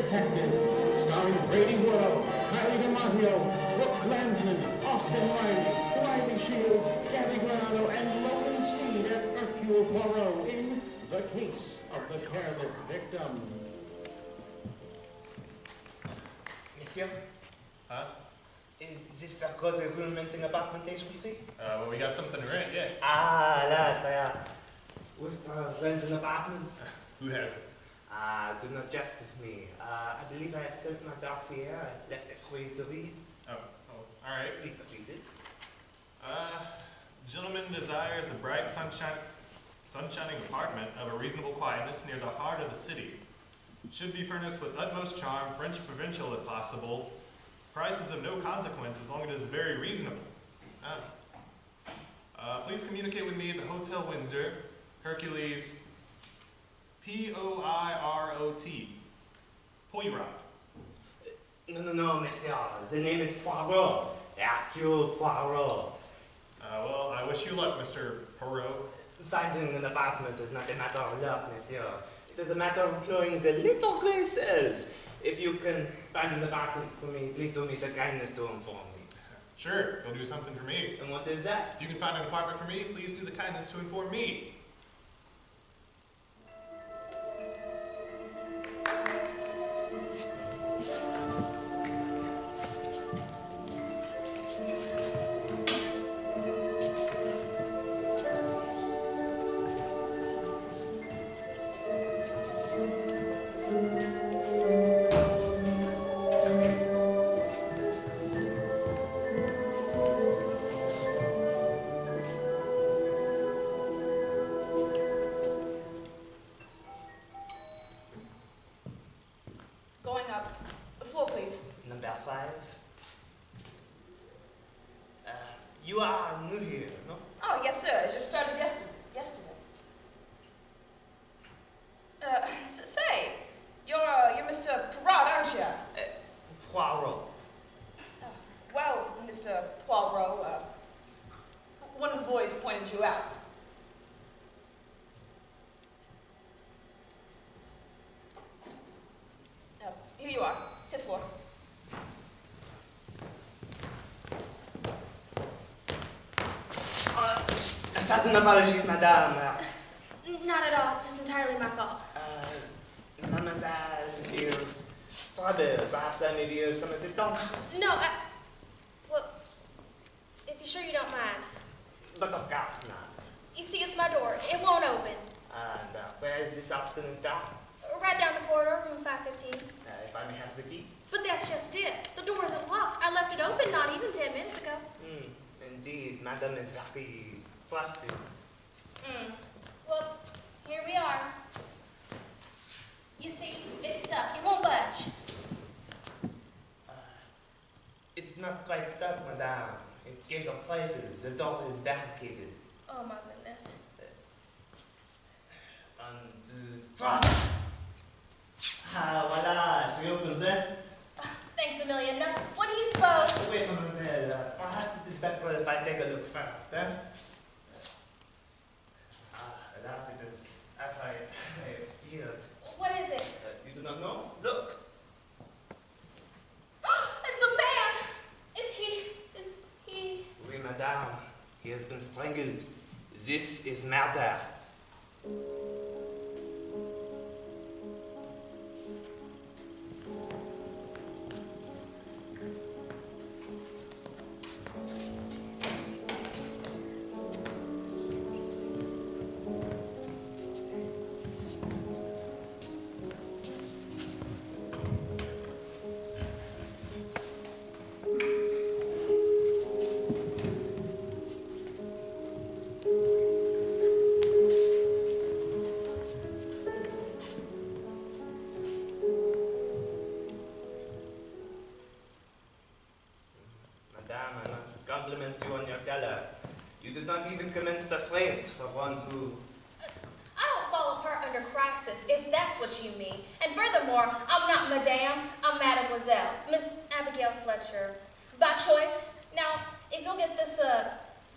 Detective, starring Brady Willow, Kylie DiMaggio, Brooke Landsman, Austin Riley Shields, Gabby Granado, and Logan Steed as Hercule Poirot in The Case of the Careless Victim. Monsieur? Huh? Is this a cause of room renting apartment HBC? Well, we got something to rent, yeah. Ah, là, ça with rent an apartment? Who has it? Do not jest with me. I believe I sent my dossier. I left it for you to read. Oh, all right. Please read it. Gentleman desires a bright, sunshining apartment of a reasonable quietness near the heart of the city. Should be furnished with utmost charm, French provincial if possible. Prices of no consequence as long as it is very reasonable. Please communicate with me at the Hotel Windsor, Hercules, P-O-I-R-O-T, Poirot. No, monsieur. The name is Poirot. Hercule Poirot. Well, I wish you luck, Mr. Poirot. Finding an apartment is not a matter of luck, monsieur. It is a matter of employing the little graces. If you can find an apartment for me, please do me the kindness to inform me. Sure, you'll do something for me. And what is that? If you can find an apartment for me, please do the kindness to inform me. Number 5. You are new here, no? Oh, yes, sir. It just started yesterday. Say, you're Mr. Poirot, aren't you? Poirot. Well, Mr. Poirot, one of the boys pointed you out. Here you are, 5th floor. Thousand apologies, madame. Not at all. It's entirely my fault. Mademoiselle is trouble. Perhaps I may be of some assistance. No, well, if you're sure you don't mind. But of course not. You see, it's my door. It won't open. And where is this obstinate door? Right down the corridor, room 515. If I may have the key. But that's just it. The door isn't locked. I left it open not even 10 minutes ago. Indeed, madame is very trusting. Well, here we are. You see, it's stuck. It won't budge. It's not quite stuck, madame. It gives a pleasure. The door is barricaded. Oh, my goodness. 1, 2, 3. Voilà, she opens it. Thanks a million. Now, what do you suppose? Wait, mademoiselle. Perhaps it is better if I take a look first, eh? Alas, it is as I feared. What is it? You do not know? Look. It's a man! Is he? Oui, madame. He has been strangled. This is murder. Madame, I must compliment you on your color. You did not even commence the flames for one who... I don't fall apart under crisis, if that's what you mean. And furthermore, I'm not madame, I'm mademoiselle, Miss Abigail Fletcher. By choice. Now, if you'll get this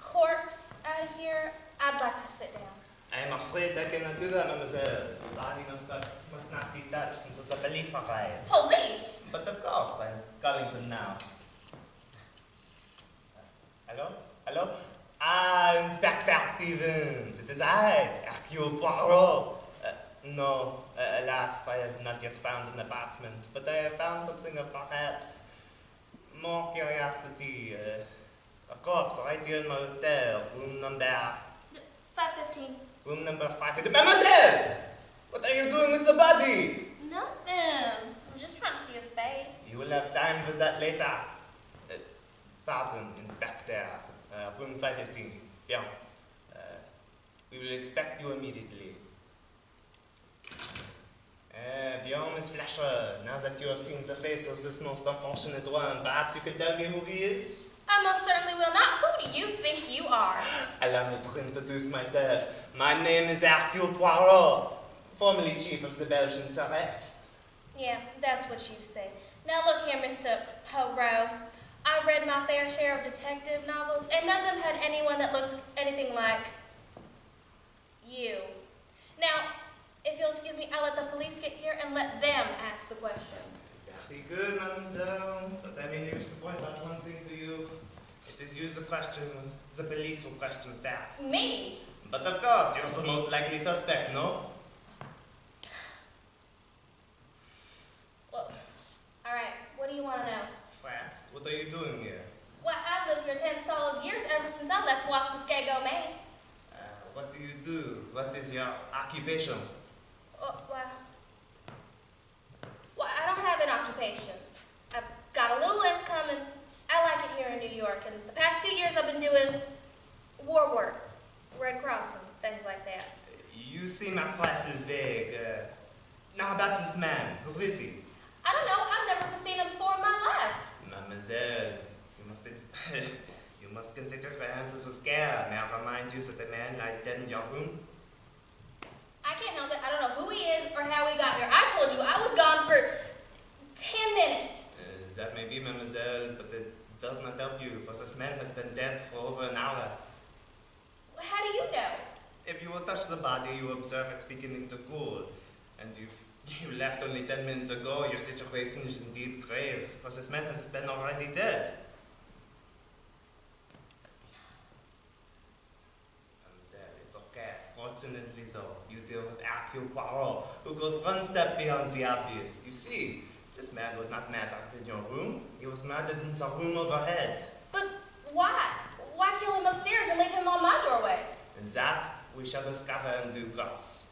corpse out of here, I'd like to sit down. I am afraid I cannot do that, mademoiselle. The body must not be touched until the police arrive. Police? But of course, I'm calling them now. Hello? Hello? Ah, Inspector Stevens. It is I, Hercule Poirot. No, alas, I have not yet found an apartment, but I have found something of perhaps more curiosity. A corpse right here in my hotel, room number 515. Room number 5. Mademoiselle! What are you doing with the body? Nothing. I'm just trying to see his face. You will have time for that later. Pardon, Inspector. Room 515. Bien. We will expect you immediately. Bien, Miss Fletcher. Now that you have seen the face of this most unfortunate one, perhaps you can tell me who he is? I most certainly will not. Who do you think you are? Allow me to introduce myself. My name is Hercule Poirot, formerly chief of the Belgian Surrey. Yeah, that's what you say. Now look here, Mr. Poirot. I've read my fair share of detective novels, and none of them had anyone that looks anything like you. Now, if you'll excuse me, I'll let the police get here and let them ask the questions. Very good, mademoiselle. But I may wish to point out one thing to you. It is you the question, the police will question first. Me? But of course, you're the most likely suspect, no? Well, all right. What do you want to know? First, what are you doing here? Well, I've lived here 10 solid years ever since I left Waskaskego, Maine. What do you do? What is your occupation? Well, I don't have an occupation. I've got a little income, and I like it here in New York. And the past few years, I've been doing war work, Red Cross, and things like that. You seem a trifle vague. Now about this man. Who is he? I don't know. I've never seen him before in my life. Mademoiselle, you must consider your answers with care. May I remind you that the man lies dead in your room? I can't help it. I don't know who he is or how he got here. I told you I was gone for 10 minutes. That may be, mademoiselle, but it does not help you, for this man has been dead for over an hour. How do you know? If you will touch the body, you observe it beginning to cool. And if you left only 10 minutes ago, your situation is indeed grave, for this man has been already dead. Mademoiselle, it's okay. Fortunately though, you deal with Hercule Poirot, who goes one step beyond the obvious. You see, this man was not murdered in your room. He was murdered in the room overhead. But why? Why kill him upstairs and leave him on my doorway? And that we shall discover in due course.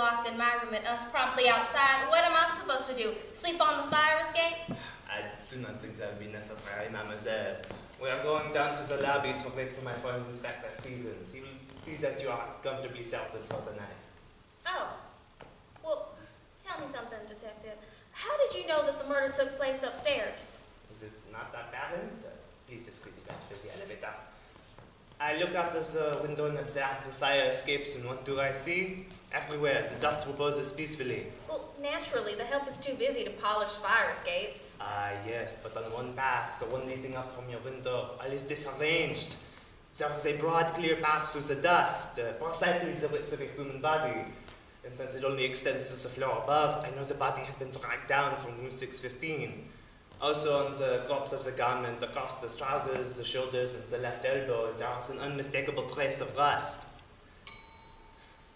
locked in my room and us promptly outside, what am I supposed to do? Sleep on the fire escape? I do not think that would be necessary, mademoiselle. We are going down to the lobby to wait for my friend Inspector Stevens. He will see that you are comfortably sheltered for the night. Oh. Well, tell me something, Detective. How did you know that the murder took place upstairs? Is it not apparent? Please discreetly go to the elevator. I look out of the window and observe the fire escapes, and what do I see? Everywhere, the dust reposes peacefully. Well, naturally, the help is too busy to polish fire escapes. Ah, yes, but on one pass, the one leading up from your window, all is disarranged. There is a broad, clear path through the dust, precisely the width of a human body. And since it only extends to the floor above, I know the body has been dragged down from room 615. Also on the corpse of the garment, across the trousers, the shoulders, and the left elbow, there is an unmistakable trace of rust.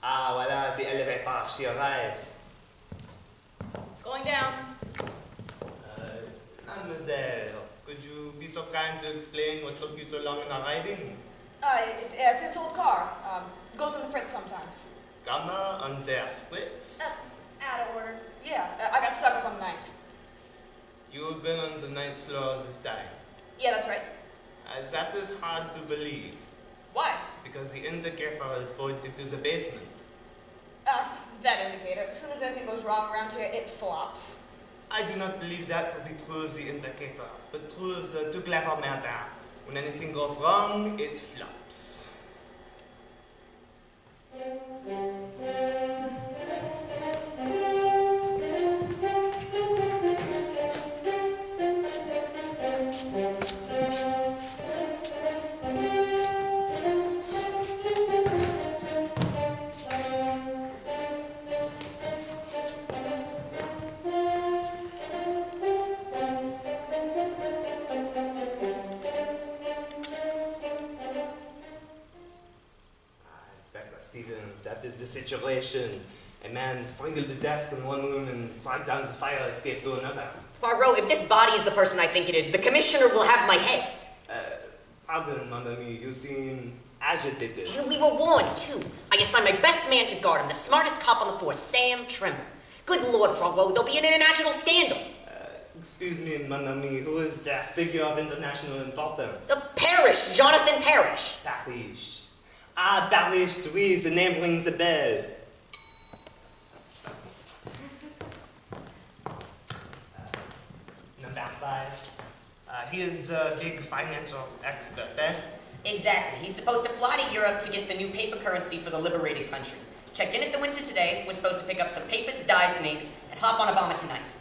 Ah, voila, the elevator, she arrives. Going down. Mademoiselle, could you be so kind to explain what took you so long in arriving? It's this old car. Goes in the fritz sometimes. Gamma on der Fritz. Out of order. Yeah, I got stuck up on the ninth. You've been on the 9th floor this time. Yeah, that's right. That is hard to believe, Why? because the indicator is pointing to the basement. That indicator. As soon as anything goes wrong around here, it flops. I do not believe that to be true of the indicator, but true of the too clever matter. When anything goes wrong, it flops. Inspector Stevens, that is the situation. A man strangled to death in one room and dragged down the fire escape to another. Poirot, if this body is the person I think it is, the commissioner will have my head. Pardon, mon ami, you seem agitated. And we were warned, too. I assigned my best man to guard him, the smartest cop on the force, Sam Trimble. Good Lord, Poirot, there'll be an international scandal. Excuse me, mon ami, who is that figure of international importance? Parrish, Jonathan Parrish. Parrish. Ah, Parrish, oui, the name rings a bell. Number 5. He is a big financial expert, eh? Exactly. He's supposed to fly to Europe to get the new paper currency for the liberated countries. Checked in at the Windsor today, was supposed to pick up some papers, dyes, and inks, and hop on a bomber tonight.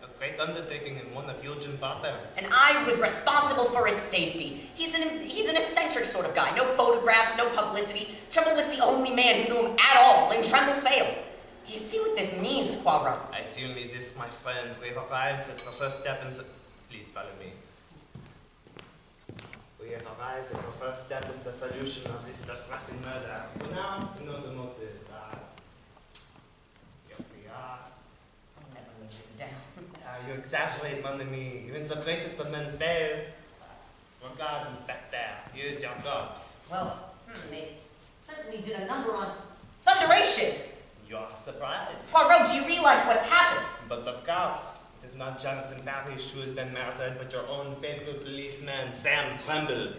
A great undertaking in one of your barbarians. And I was responsible for his safety. He's an eccentric sort of guy. No photographs, no publicity. Tremble was the only man who knew him at all, and Tremble failed. Do you see what this means, Poirot? I see only this, my friend. We have arrived as the first step in the... Please follow me. We have arrived as the first step in the solution of this distressing murder. For now, we know the motive. Here we are. I'll never live this down. You exaggerate, mon ami. Even the greatest of men fail. Regard, Inspector. Use your gobs. Well, they certainly did a number on thunderation. You are surprised. Poirot, do you realize what's happened? But of course, it is not Jonathan Parrish who has been murdered, but your own faithful policeman, Sam Trimble.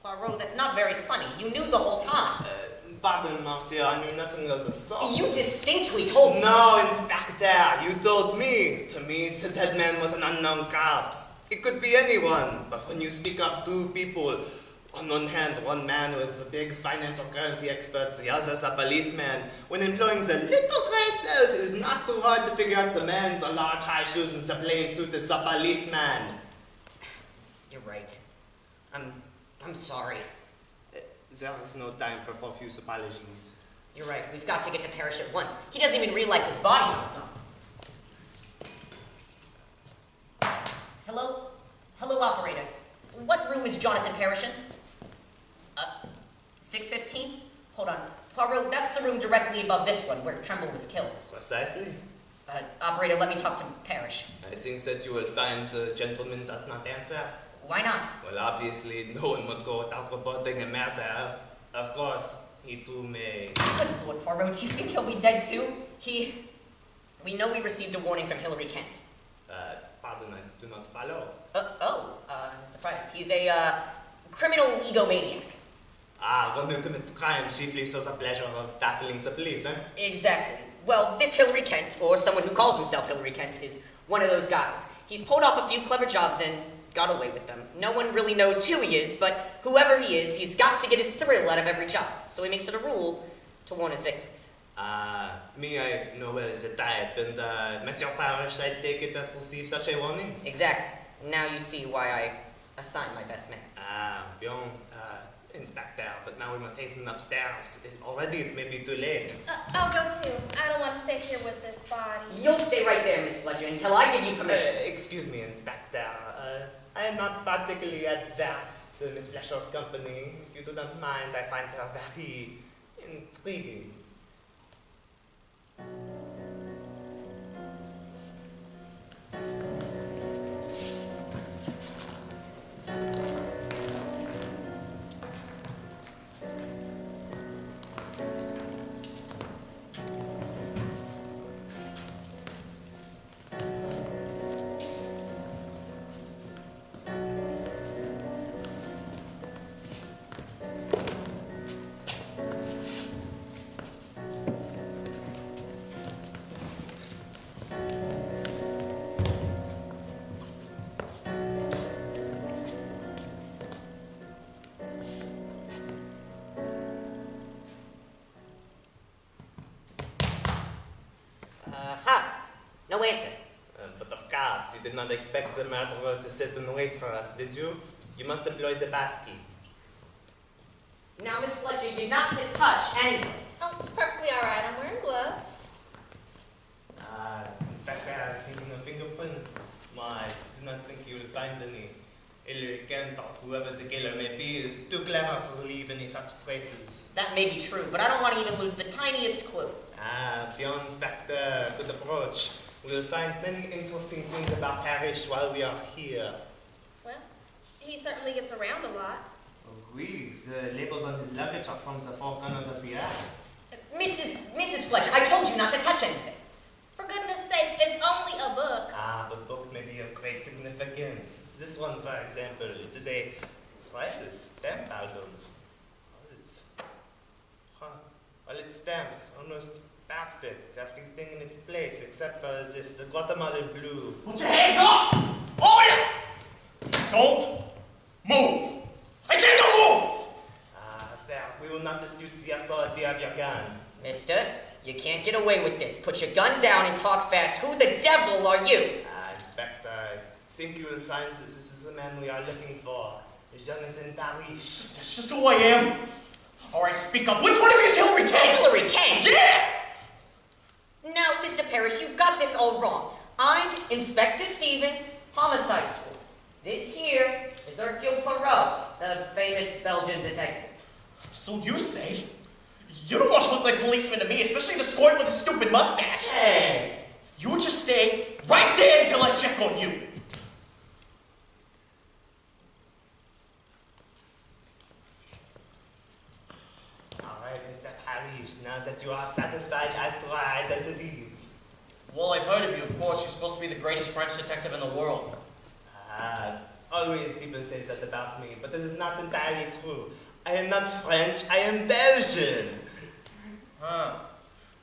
Poirot, that's not very funny. You knew the whole time. Pardon, monsieur, I knew nothing of the sort. You distinctly told me. No, Inspector, you told me. To me, the dead man was an unknown corpse. It could be anyone, but when you speak of two people, on one hand, one man who is a big financial currency expert, the other is a policeman. When employing the little gray cells, it is not too hard to figure out the man in the large high shoes and the plain suit is a policeman. You're right. I'm sorry. There is no time for profuse apologies. You're right. We've got to get to Parrish at once. He doesn't even realize his body knows not. Hello? Hello, operator. What room is Jonathan Parrish in? 615? Hold on. Poirot, that's the room directly above this one, where Tremble was killed. Precisely. Operator, let me talk to Parrish. I think that you will find the gentleman does not answer. Why not? Well, obviously, no one would go without reporting a murder. Of course, he too may. Good Lord, Poirot, do you think he'll be dead too? We know we received a warning from Hillary Kent. Pardon, I do not follow. I'm surprised. He's a criminal egomaniac. One who commits crime chiefly for the pleasure of baffling the police, eh? Exactly. Well, this Hillary Kent, or someone who calls himself Hillary Kent, is one of those guys. He's pulled off a few clever jobs and got away with them. No one really knows who he is, but whoever he is, he's got to get his thrill out of every job. So he makes it a rule to warn his victims. Me, I know well as the type, and Monsieur Parrish, I take it as receive such a warning. Exactly. Now you see why I assigned my best man. Bien, Inspector, but now we must hasten upstairs. Already it may be too late. I'll go too. I don't want to stay here with this body. You'll stay right there, Miss Fletcher, until I give you permission. Excuse me, Inspector. I am not particularly adverse to Miss Fletcher's company. If you do not mind, I find her very intriguing. No answer. But of course, you did not expect the murderer to sit and wait for us, did you? You must employ the pass key. Now, Miss Fletcher, you're not to touch anything. Oh, it's perfectly all right. I'm wearing gloves. Inspector, I have seen no fingerprints. I do not think you will find any. Hilary Kent, or whoever the killer may be, is too clever to leave any such traces. That may be true, but I don't want to even lose the tiniest clue. Beyond Inspector, good approach. We will find many interesting things about Parrish while we are here. Well, he certainly gets around a lot. Oui, the labels on his luggage are from the four corners of the earth. Mrs. Fletcher, I told you not to touch anything. For goodness sakes, it's only a book. But books may be of great significance. This one, for example, it is a priceless stamp album. All its stamps, almost perfect, everything in its place, except for this, the Guatemalan blue. Put your hands up! All of you! Don't move! I said don't move! Sir, we will not dispute the authority of your gun. Mister, you can't get away with this. Put your gun down and talk fast. Who the devil are you? Inspector, I think you will find this is the man we are looking for. Jonathan Parrish. That's just who I am. Alright, speak up. Which one of you is Hillary Kent? Hillary Kent? Yeah! Now, Mr. Parrish, you got this all wrong. I'm Inspector Stevens, Homicide School. This here is Hercule Poirot, the famous Belgian detective. So you say? You don't much look like policeman to me, especially the squirt with a stupid mustache. Hey! You would just stay right there until I check on you. Alright, Mr. Parrish, now that you are satisfied as to our identities. Well, I've heard of you, of course. You're supposed to be the greatest French detective in the world. Always people say that about me, but it is not entirely true. I am not French, I am Belgian. Huh.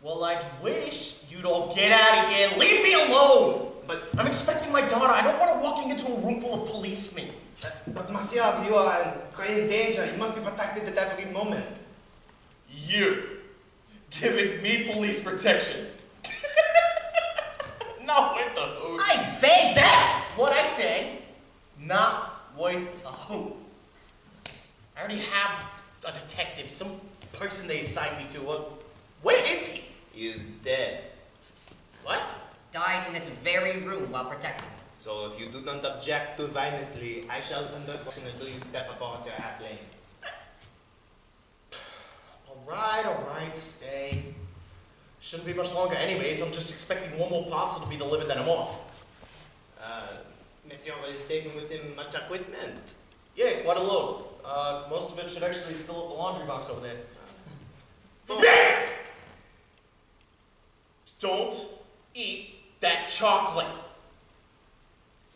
Well, I'd wish you'd all get out of here and leave me alone. But I'm expecting my daughter. I don't want her walking into a room full of policemen. But monsieur, you are in grave danger. You must be protected at every moment. You giving me police protection. Not with a hoot. I beg That's what I said. Not with a hoot. I already have a detective, some person they assigned me to. Where is he? He is dead. What? died in this very room while protecting him. So if you do not object too violently, I shall under caution until you step upon your half lane. Alright, stay. Shouldn't be much longer anyways. I'm just expecting one more parcel to be delivered, then I'm off. Monsieur is taking with him much equipment. Yeah, quite a load. Most of it should actually fill up the laundry box over there. Oh. Miss! Don't eat that chocolate.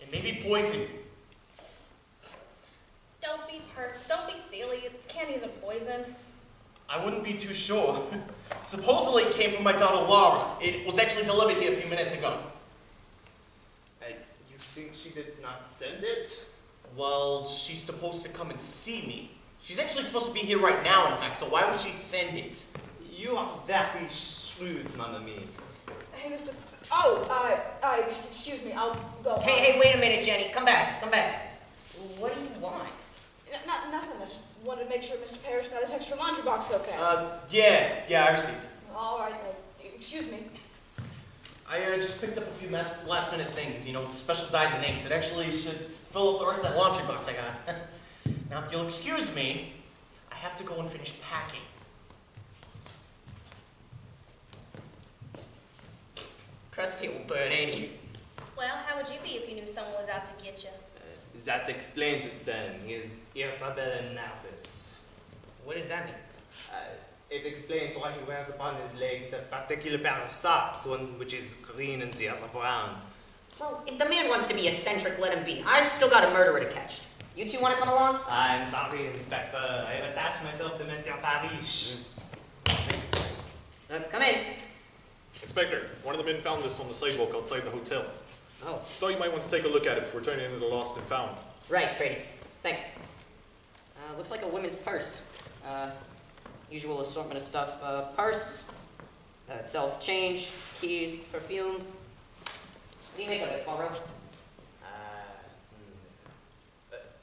It may be poisoned. Don't be silly. This candy isn't poisoned. I wouldn't be too sure. Supposedly it came from my daughter Laura. It was actually delivered here a few minutes ago. You think she did not send it? Well, she's supposed to come and see me. She's actually supposed to be here right now, in fact, so why would she send it? You are very shrewd, mon ami. Hey, Mr. Excuse me, I'll go. Hey, wait a minute, Jenny. Come back. What do you want? Nothing. I just wanted to make sure Mr. Parrish got his extra laundry box okay. Yeah, I received it. All right, excuse me. I just picked up a few last-minute things, special dyes and inks. It actually should fill up the rest of that laundry box I got. Now, if you'll excuse me, I have to go and finish packing. Crusty old bird, ain't he? Well, how would you be if you knew someone was out to get you? That explains it, then. He is irritable and nervous. What does that mean? It explains why he wears upon his legs a particular pair of socks, one which is green and the other brown. Well, if the man wants to be eccentric, let him be. I've still got a murderer to catch. You two want to come along? I'm sorry, Inspector. I have attached myself to Monsieur Parrish. Come in. Inspector, one of the men found this on the sidewalk outside the hotel. Oh, Thought you might want to take a look at it before turning it into the lost and found. right, Brady. Thanks. Looks like a women's purse. Usual assortment of stuff. Purse, self-change, keys, perfume. What do you make of it, Poirot?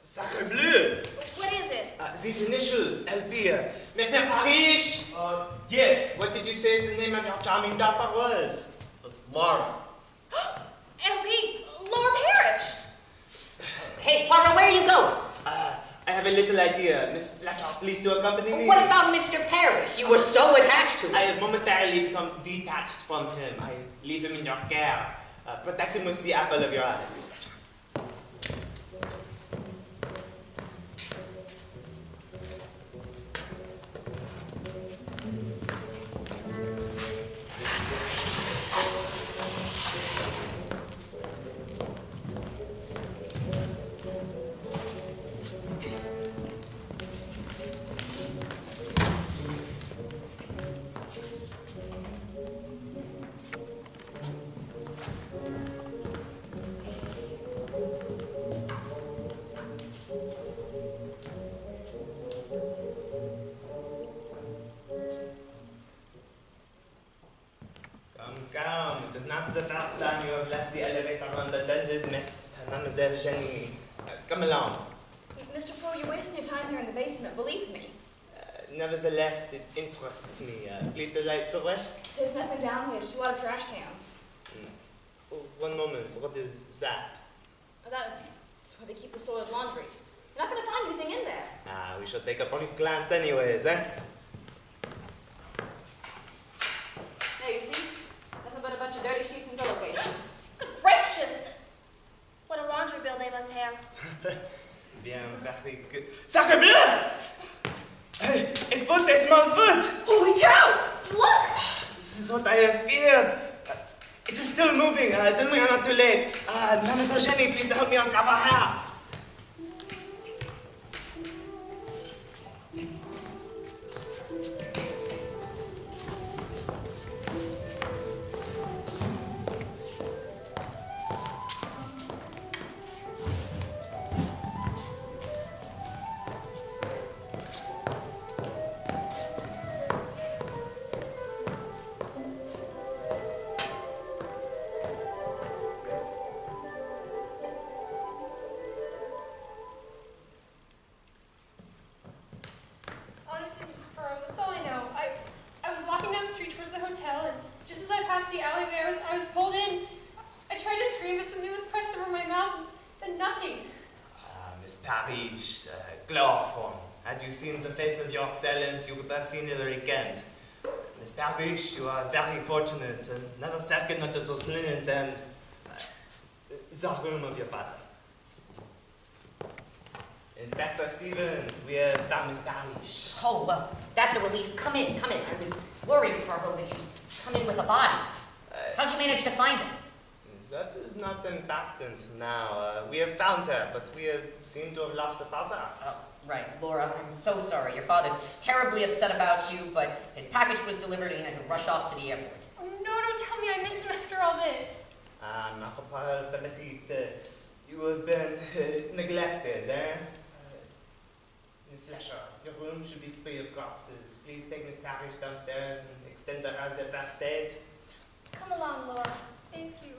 Sacre bleu! What is it? These initials, LP. Monsieur Parrish! Yeah, What did you say the name of your charming daughter was? Laura. LP, Laura Parrish. Hey, Poirot, where are you going? I have a little idea. Miss Fletcher, please do accompany me. What about Mr. Parrish? You were so attached to him. I have momentarily become detached from him. I leave him in your care. Protect him with the apple of your eye, Miss Fletcher. Come. It is not the first time you have left the elevator unattended, Miss Mademoiselle Jenny. Come along. Mr. Poe, you're wasting your time here in the basement, believe me. Nevertheless, it interests me. Please the lights away. There's nothing down here, just a lot of trash cans. Oh, one moment. What is that? That's where they keep the soiled laundry. You're not going to find anything in there. We shall take a brief glance anyways, eh? There, you see? Nothing but a bunch of dirty sheets and pillowcases. Good gracious! What a laundry bill they must have. Bien, very good. Sacre bleu! A foot, a small foot! Holy cow! Look! This is what I have feared. It is still moving. Then we are not too late. Mademoiselle Jenny, please help me uncover her. Honestly, Mr. Furrow, that's all I know. I was walking down the street towards the hotel, and just as I passed the alleyway, I was pulled in. I tried to scream, but something was pressed over my mouth, then nothing. Miss Parrish, chloroform. Had you seen the face of your assailant, you would have seen it again. Miss Parrish, you are very fortunate. Another second under those linens and the room of your father. Inspector Stevens, we have found Miss Parrish. Oh, well, that's a relief. Come in. I was worried, Poirot, that you'd come in with a body. How'd you manage to find him? That is not important now. We have found her, but we seem to have lost the father. Oh, right. Laura, I'm so sorry. Your father's terribly upset about you, but his package was delivered and he had to rush off to the airport. Oh, no, don't tell me I missed him after all this. Ma petite, you have been neglected, eh? Miss Fletcher, your room should be free of corpses. Please take Miss Parrish downstairs and extend to her the first aid. Come along, Laura. Thank you.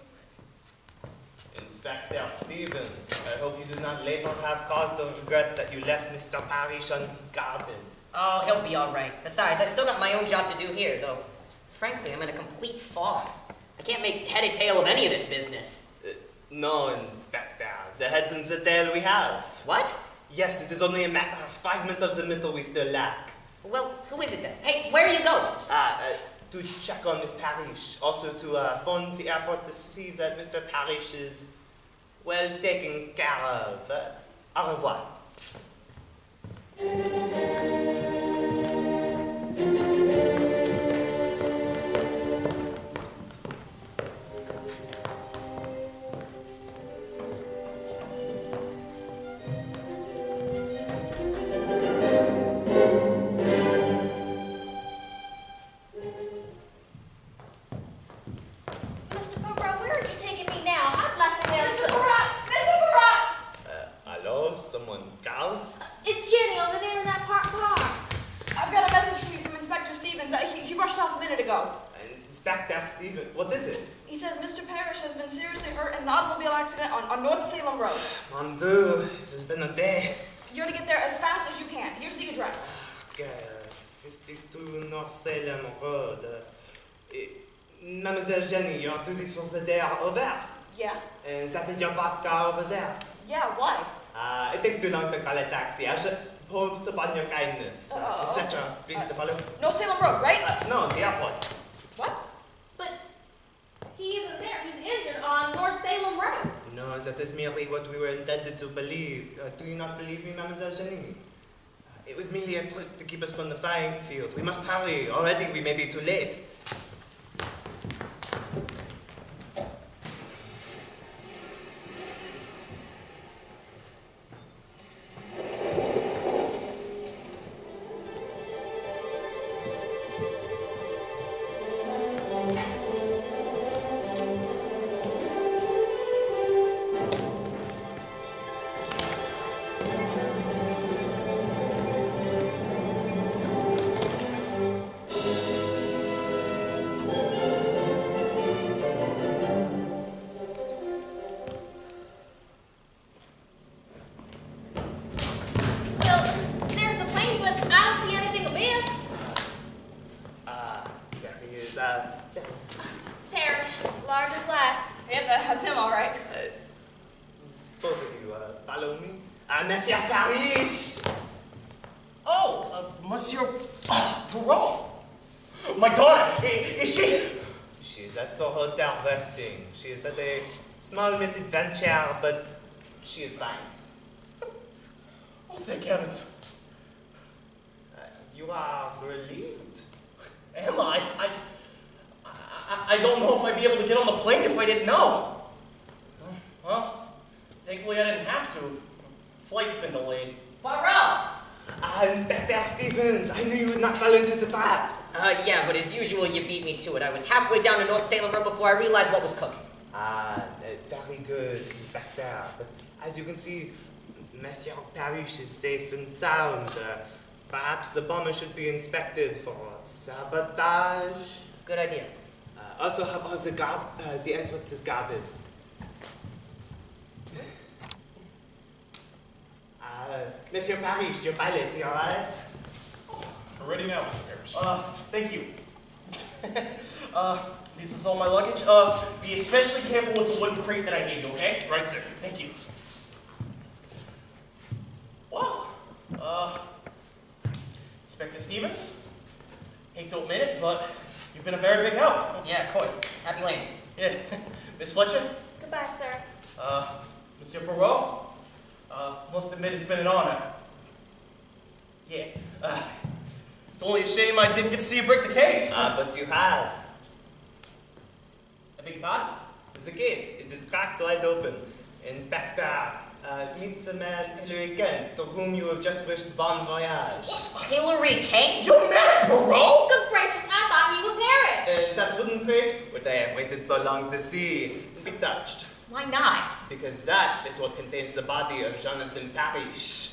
Inspector Stevens, I hope you do not later have cause to regret that you left Mr. Parrish unguarded. Oh, he'll be all right. Besides, I still got my own job to do here, though. Frankly, I'm in a complete fog. I can't make head or tail of any of this business. No, Inspector. The heads and the tail we have. What? Yes, it is only a matter of fragment of the middle we still lack. Well, who is it then? Hey, where are you going? To check on Miss Parrish. Also to phone the airport to see that Mr. Parrish is well taken care of. Au revoir. Mr. Poirot, where are you taking me now? I'd like to have Mr. some... Barat! Mr. Barat! Hello? Someone Careless? It's Jenny over there in that parked car. I've got a message for you from Inspector Stevens. He rushed off a minute ago. Inspector Stevens, what is it? He says Mr. Parrish has been seriously hurt in an automobile accident on North Salem Road. Mon Dieu, this has been a day. You're to get there as fast as you can. Here's the address. Okay, 52 North Salem Road. Mademoiselle Jenny, your duties for the day are over. Yeah? And that is your parked car over there. Yeah, why? It takes too long to call a taxi. I should hope upon your kindness. Miss Fletcher, please to follow. North Salem Road, right? No, the airport. What? But he isn't there. He's injured on North Salem Road. No, that is merely what we were intended to believe. Do you not believe me, Mademoiselle Jenny? It was merely a trick to keep us from the flying field. We must hurry. Already we may be too late. Well, there's the plane, but I don't see anything amiss. Exactly. Sounds. Parrish, large as life. Yep, that's him, all right. Both of you, follow me. Monsieur Parrish! Oh, Monsieur Perrault. My daughter, is she? She is at the hotel resting. She has had a small misadventure, but she is fine. Oh, thank heavens. You are relieved. Am I? I don't know if I'd be able to get on the plane if I didn't know. Well, thankfully I didn't have to. Flight's been delayed. Poirot! Inspector Stevens, I knew you would not fall into the trap. Yeah, but as usual, you beat me to it. I was halfway down to North Salem Road before I realized what was cooking. Very good, Inspector. But as you can see, Monsieur Parrish is safe and sound. Perhaps the bomber should be inspected for sabotage. Good idea. Also, how about the entrance is guarded? Monsieur Parrish, your pilot, he arrives. We're ready now, Mr. Parrish. Thank you. This is all my luggage. Be especially careful with the wooden crate that I gave you, okay? Right, sir. Thank you. Wow. Inspector Stevens, hate to admit it, but you've been a very big help. Yeah, of course. Happy landings. Yeah. Miss Fletcher, Goodbye, sir. Monsieur Perrault, must admit it's been an honor. Yeah. It's only a shame I didn't get to see you break the case. But you have. I beg your pardon? The case, it is cracked wide open. Inspector, meet the man Hilary Kent, to whom you have just wished bon voyage. Hillary Kane? You met Perrault? Good gracious, I thought he was Parrish. That wooden crate, which I have waited so long to see, is touched. Why not? Because that is what contains the body of Jonathan Parrish.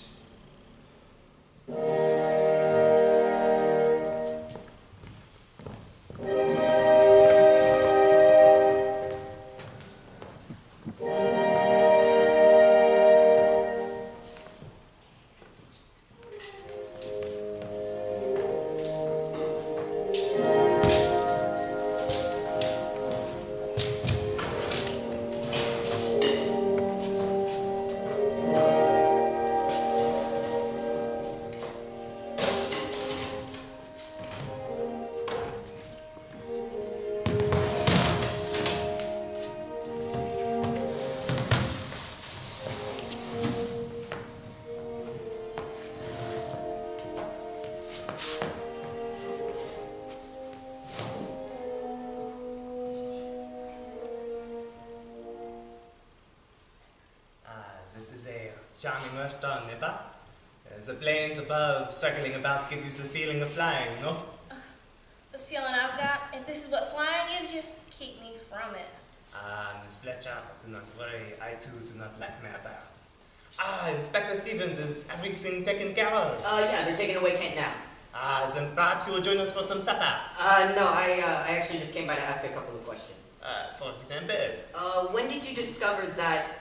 This is a charming restaurant, neighbor. The planes above circling about give you the feeling of flying, no? This feeling I've got, if this is what flying gives you, keep me from it. Miss Fletcher, do not worry. I too do not like murder. Inspector Stevens, is everything taken care of? Yeah, they're taking away Kent now. Then perhaps you will join us for some supper. No, I actually just came by to ask a couple of questions. For example? When did you discover that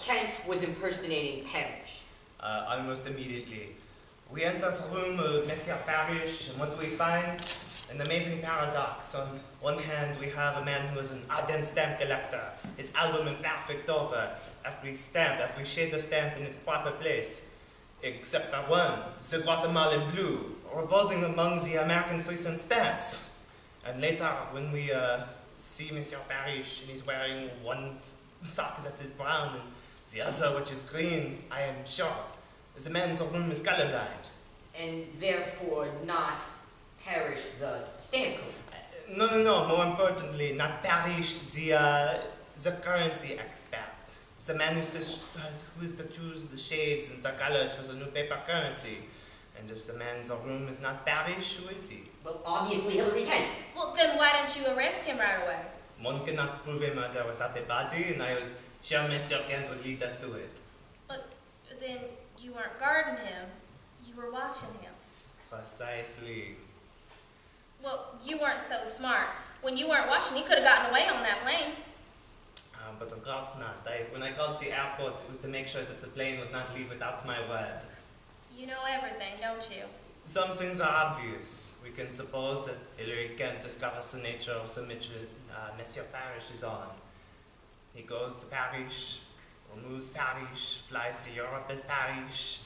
Kent was impersonating Parrish? Almost immediately. We enter the room of Monsieur Parrish, and what do we find? An amazing paradox. On one hand, we have a man who is an ardent stamp collector, his album in perfect order, every stamp, every shade of stamp in its proper place, except for one, the Guatemalan blue, reposing among the American Swiss and stamps. And later, when we see Monsieur Parrish, and he's wearing one sock that is brown, and the other, which is green, I am sure the man in the room is colorblind. And therefore not Parrish the stamp collector? No. More importantly, not Parrish, the currency expert. The man who is to choose the shades and the colors for the new paper currency. And if the man in the room is not Parrish, who is he? Well, obviously Hillary Kent. Well, then why didn't you arrest him right away? One cannot prove a murder without a body, and I was sure Monsieur Kent would lead us to it. But then you weren't guarding him, you were watching him. Precisely. Well, you weren't so smart. When you weren't watching, he could have gotten away on that plane. But of course not. When I called the airport, it was to make sure that the plane would not leave without my word. You know everything, don't you? Some things are obvious. We can suppose that Hillary Kent discovers the nature of the mission Monsieur Parrish is on. He goes to Parrish, removes Parrish, flies to Europe as Parrish,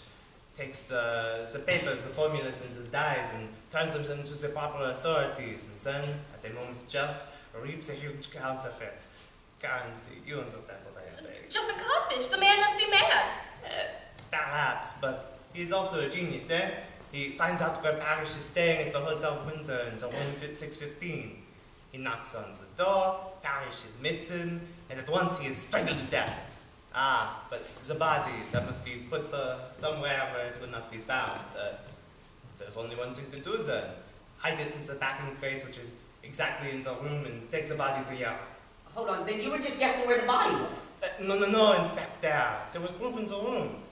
takes the papers, the formulas, and the dies, and turns them into the proper authorities, and then, at a moment's just, reaps a huge counterfeit currency. You understand what I am saying? Jumping codfish, the man must be mad. Perhaps, but he's also a genius, eh? He finds out where Parrish is staying at the Hotel Windsor in the room 615. He knocks on the door, Parrish admits him, and at once he is strangled to death. But the bodies, that must be put somewhere where it would not be found. So there's only one thing to do then. Hide it in the packing crate, which is exactly in the room, and take the body to Europe. Hold on, then you were just guessing where the body was. No, Inspector. There was proof in the room.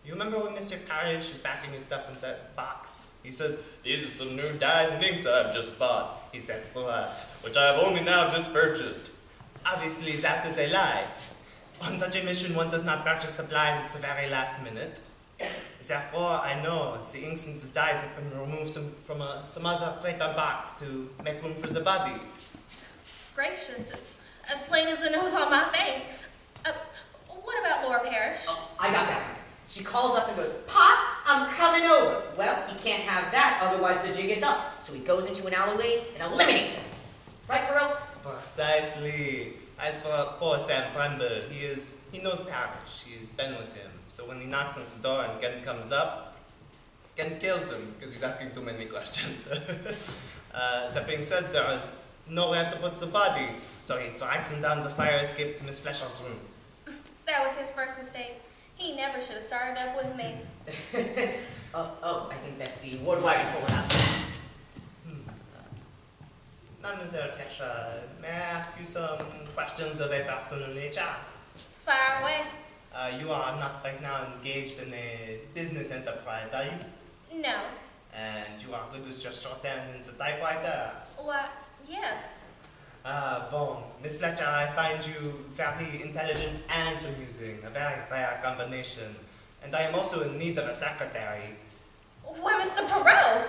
You remember when Mr. Parrish was packing his stuff in that box? He says, "These are some new dyes and inks I've just bought," he says to us, "which I have only now just purchased." Obviously, that is a lie. On such a mission, one does not purchase supplies at the very last minute. Therefore, I know the inks and the dyes have been removed from some other freighter box to make room for the body. Gracious, it's as plain as the nose on my face. What about Laura Parrish? Oh, I got that one. She calls up and goes, "Pop, I'm coming over." Well, he can't have that, otherwise the jig is up. So he goes into an alleyway and eliminates him. Right, bro? Precisely. As for poor Sam Tremble, he knows Parrish. He has been with him. So when he knocks on the door and Kent comes up, Kent kills him because he's asking too many questions. That being said, there is nowhere to put the body, so he drags him down the fire escape to Miss Fletcher's room. That was his first mistake. He never should have started up with me. I think that's the ward wagon pulling up. Mademoiselle Fletcher, may I ask you some questions of a personal nature? Far away. You are not right now engaged in a business enterprise, are you? No. And you are good with your shorthand and the typewriter? What? Yes. Bon, Miss Fletcher, I find you very intelligent and amusing, a very rare combination. And I am also in need of a secretary. Why, Mr. Perot?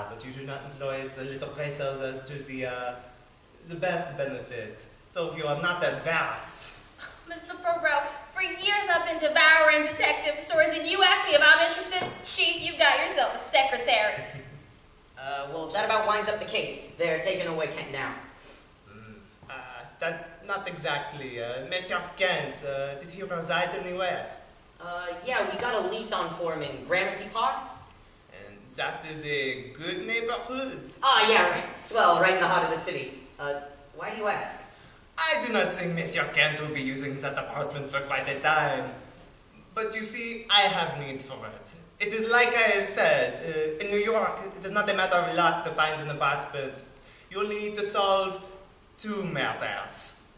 But you do not employ the little pesos as to the best benefit. So if you are not adverse. Mr. Perot, for years I've been devouring detective stories, and you ask me if I'm interested? Chief, you've got yourself a secretary. Well, that about winds up the case. They're taking away Kent now. That not exactly. Monsieur Kent, did he reside anywhere? Yeah, we got a lease on for him in Gramercy Park. And that is a good neighborhood. Yeah, right. Swell, right in the heart of the city. Why do you ask? I do not think Monsieur Kent will be using that apartment for quite a time. But you see, I have need for it. It is like I have said, in New York, it is not a matter of luck to find an apartment. You only need to solve 2 murders.